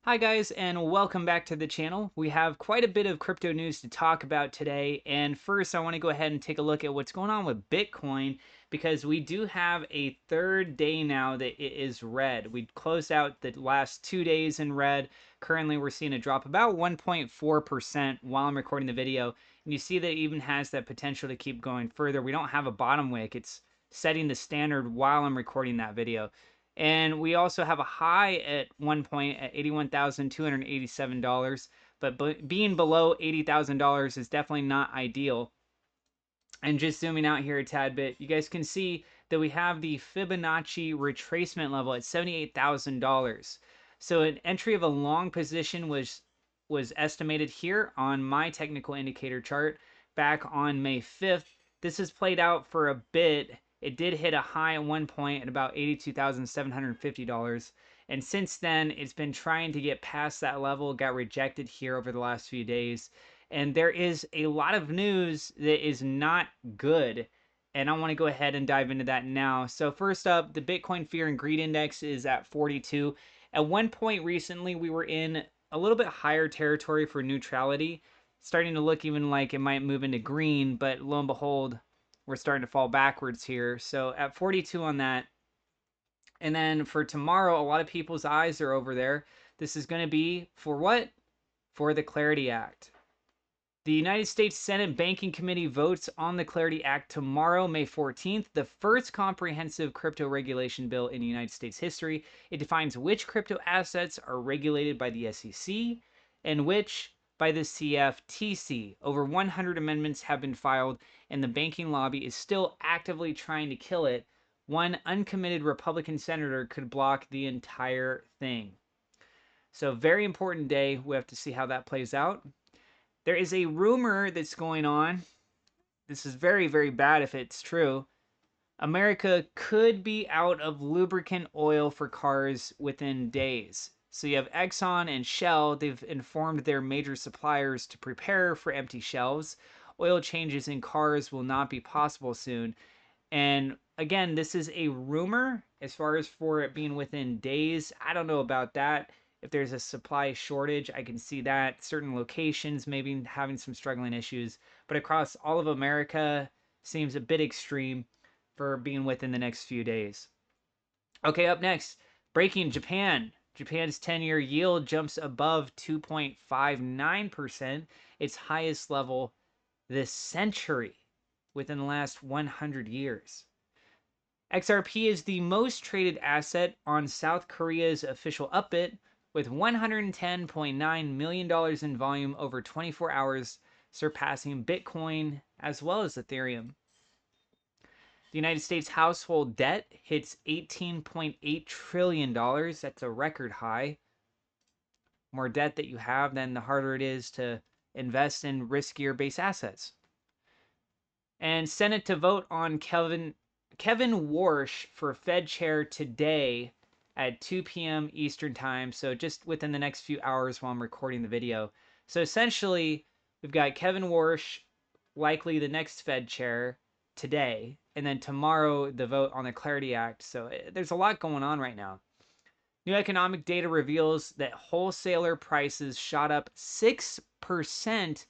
Hi guys, and welcome back to the channel. We have quite a bit of crypto news to talk about today, and first I want to go ahead and take a look at what's going on with Bitcoin, because we do have a third day now that it is red. We closed out the last 2 days in red. Currently we're seeing a drop about 1.4% while I'm recording the video, and you see that it even has that potential to keep going further. We don't have a bottom wick. It's setting the standard while I'm recording that video. And we also have a high at one point at $81,287, but being below $80,000 is definitely not ideal. And just zooming out here a tad bit, you guys can see that we have the Fibonacci retracement level at $78,000. So an entry of a long position was estimated here on my technical indicator chart back on May 5th. This has played out for a bit. It did hit a high at one point at about $82,750. And since then, it's been trying to get past that level, got rejected here over the last few days. And there is a lot of news that is not good. And I want to go ahead and dive into that now. So first up, the Bitcoin Fear and Greed Index is at 42. At one point recently, we were in a little bit higher territory for neutrality, starting to look even like it might move into green, but lo and behold, we're starting to fall backwards here. So at 42 on that. And then for tomorrow, a lot of people's eyes are over there. This is going to be for what? For the Clarity Act. The United States Senate Banking Committee votes on the Clarity Act tomorrow, May 14th, the first comprehensive crypto regulation bill in United States history. It defines which crypto assets are regulated by the SEC and which by the CFTC. Over 100 amendments have been filed, and the banking lobby is still actively trying to kill it. One uncommitted Republican senator could block the entire thing. So, very important day. We have to see how that plays out. There is a rumor that's going on. This is very, very bad if it's true. America could be out of lubricant oil for cars within days. So you have Exxon and Shell. They've informed their major suppliers to prepare for empty shelves. Oil changes in cars will not be possible soon. And again, this is a rumor as far as for it being within days. I don't know about that. If there's a supply shortage, I can see that. Certain locations maybe having some struggling issues. But across all of America seems a bit extreme for being within the next few days. Okay, up next, breaking Japan. Japan's 10-year yield jumps above 2.59%, its highest level this century within the last 100 years. XRP is the most traded asset on South Korea's official Upbit, with $110.9 million in volume over 24 hours, surpassing Bitcoin as well as Ethereum. The United States household debt hits $18.8 trillion. That's a record high. More debt that you have, then the harder it is to invest in riskier base assets. And Senate to vote on Kevin Warsh for Fed chair today at 2 p.m. Eastern time. So just within the next few hours while I'm recording the video. So essentially, we've got Kevin Warsh, likely the next Fed chair today, and then tomorrow the vote on the Clarity Act. So there's a lot going on right now. New economic data reveals that wholesaler prices shot up 6%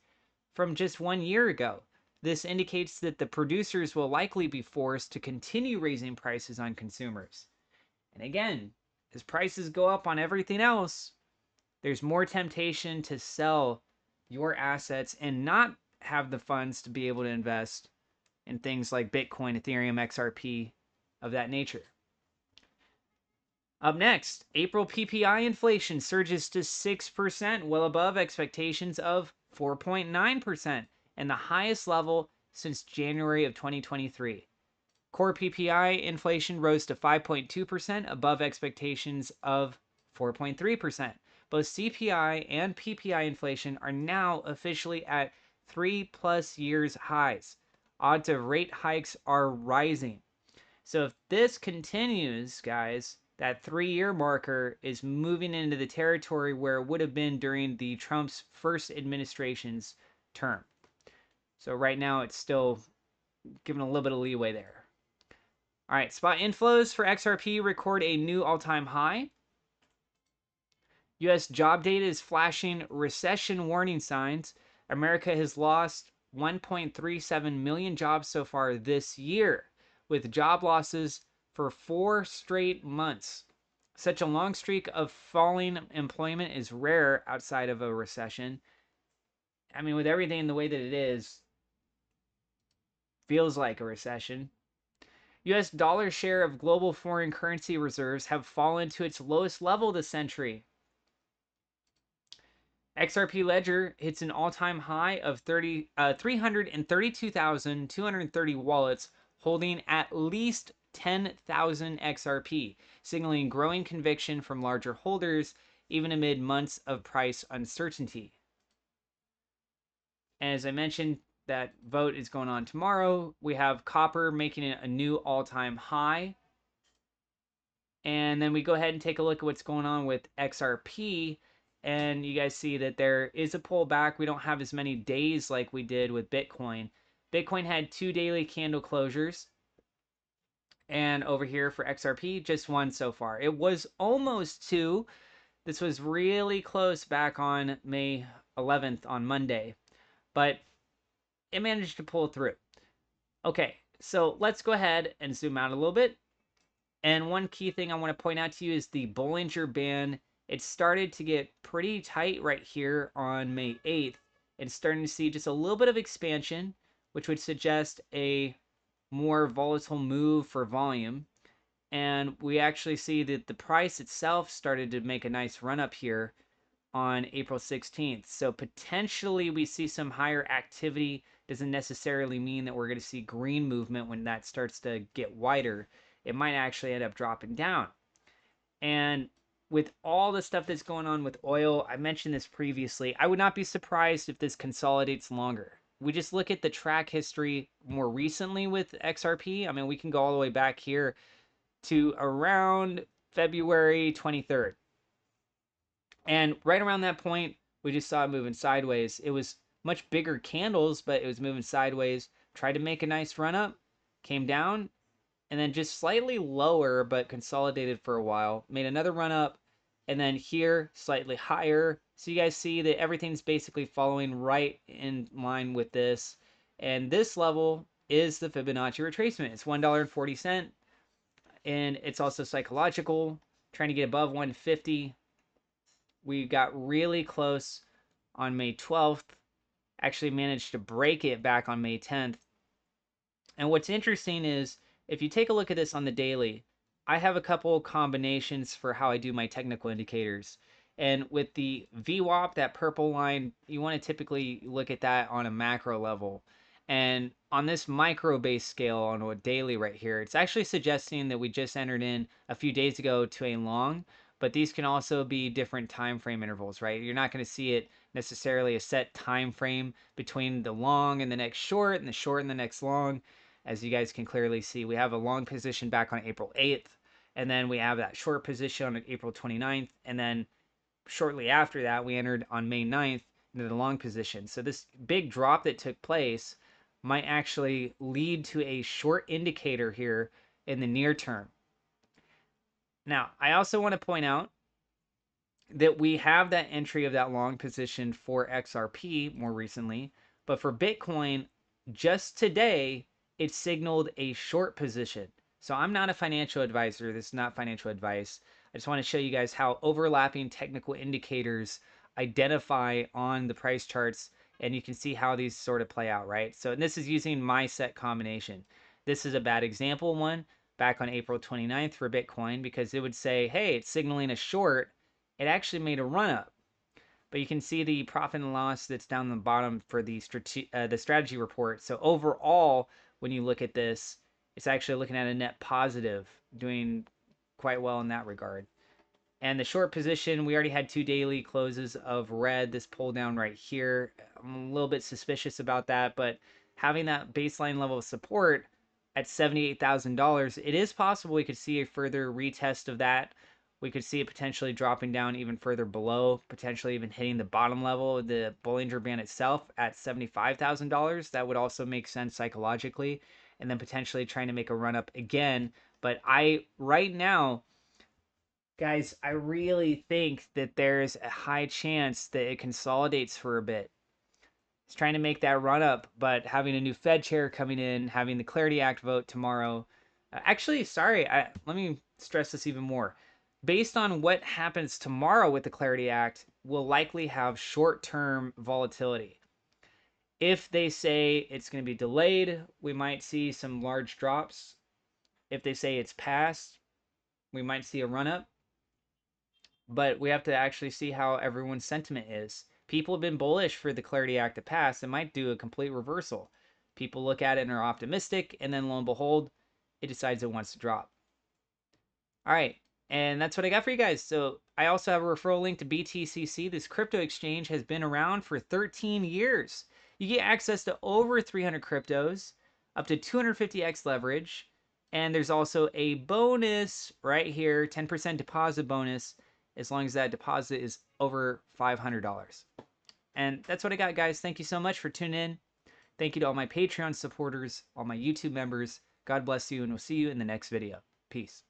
from just 1 year ago. This indicates that the producers will likely be forced to continue raising prices on consumers. And again, as prices go up on everything else, there's more temptation to sell your assets and not have the funds to be able to invest in things like Bitcoin, Ethereum, XRP, of that nature. Up next, April PPI inflation surges to 6%, well above expectations of 4.9%, and the highest level since January of 2023. Core PPI inflation rose to 5.2%, above expectations of 4.3%. Both CPI and PPI inflation are now officially at 3+ years highs. Odds of rate hikes are rising. So if this continues, guys, that 3-year marker is moving into the territory where it would have been during the Trump's first administration's term. So right now it's still giving a little bit of leeway there. All right, spot inflows for XRP record a new all-time high. U.S. job data is flashing recession warning signs. America has lost 1.37 million jobs so far this year, with job losses for 4 straight months. Such a long streak of falling employment is rare outside of a recession. I mean, with everything the way that it is, feels like a recession. US dollar share of global foreign currency reserves have fallen to its lowest level this century. XRP Ledger hits an all-time high of 332,230 wallets holding at least 10,000 XRP, signaling growing conviction from larger holders even amid months of price uncertainty. As I mentioned, that vote is going on tomorrow. We have copper making it a new all-time high. And then we go ahead and take a look at what's going on with XRP. And you guys see that there is a pullback. We don't have as many days like we did with Bitcoin. Bitcoin had 2 daily candle closures. And over here for XRP, just 1 so far. It was almost 2. This was really close back on May 11th on Monday. But it managed to pull through. Okay, so let's go ahead and zoom out a little bit. And one key thing I want to point out to you is the Bollinger Band. It started to get pretty tight right here on May 8th. And starting to see just a little bit of expansion, which would suggest a more volatile move for volume. And we actually see that the price itself started to make a nice run up here on April 16th. So potentially we see some higher activity. Doesn't necessarily mean that we're going to see green movement when that starts to get wider. It might actually end up dropping down. And with all the stuff that's going on with oil, I mentioned this previously, I would not be surprised if this consolidates longer. We just look at the track history more recently with XRP. I mean, we can go all the way back here to around February 23rd. And right around that point, we just saw it moving sideways. It was much bigger candles, but it was moving sideways. Tried to make a nice run up, came down, and then just slightly lower, but consolidated for a while. Made another run up, and then here, slightly higher. So you guys see that everything's basically following right in line with this. And this level is the Fibonacci retracement. It's $1.40, and it's also psychological, trying to get above 150. We got really close on May 12th, actually managed to break it back on May 10th. And what's interesting is if you take a look at this on the daily, I have a couple combinations for how I do my technical indicators. And with the VWAP, that purple line, you want to typically look at that on a macro level. And on this micro base scale on a daily right here, it's actually suggesting that we just entered in a few days ago to a long, but these can also be different time frame intervals, right? You're not going to see it necessarily a set time frame between the long and the next short and the short and the next long. As you guys can clearly see, we have a long position back on April 8th, and then we have that short position on April 29th, and then shortly after that, we entered on May 9th into the long position. So this big drop that took place might actually lead to a short indicator here in the near term. Now, I also want to point out that we have that entry of that long position for XRP more recently, but for Bitcoin, just today, it signaled a short position. So I'm not a financial advisor. This is not financial advice. I just want to show you guys how overlapping technical indicators identify on the price charts, and you can see how these sort of play out, right? So this is using my set combination. This is a bad example one back on April 29th for Bitcoin because it would say, hey, it's signaling a short. It actually made a run up. But you can see the profit and loss that's down the bottom for the strategy report. So overall, when you look at this, it's actually looking at a net positive, doing quite well in that regard. And the short position, we already had 2 daily closes of red, this pull down right here. I'm a little bit suspicious about that, but having that baseline level of support at $78,000, it is possible we could see a further retest of that. We could see it potentially dropping down even further below, potentially even hitting the bottom level of the Bollinger Band itself at $75,000. That would also make sense psychologically, and then potentially trying to make a run up again. But right now, Guys, I really think that there's a high chance that it consolidates for a bit. It's trying to make that run up, but having a new Fed chair coming in, having the Clarity Act vote tomorrow. Actually, sorry, let me stress this even more. Based on what happens tomorrow with the Clarity Act, we'll likely have short-term volatility. If they say it's going to be delayed, we might see some large drops. If they say it's passed, we might see a run up. But we have to actually see how everyone's sentiment is. People have been bullish for the Clarity Act to pass. It might do a complete reversal. People look at it and are optimistic, and then lo and behold, it decides it wants to drop. All right, and that's what I got for you guys. So I also have a referral link to BTCC. This crypto exchange has been around for 13 years. You get access to over 300 cryptos, up to 250x leverage, and there's also a bonus right here, 10% deposit bonus, as long as that deposit is over $500. And that's what I got, guys. Thank you so much for tuning in. Thank you to all my Patreon supporters, all my YouTube members. God bless you, and we'll see you in the next video. Peace.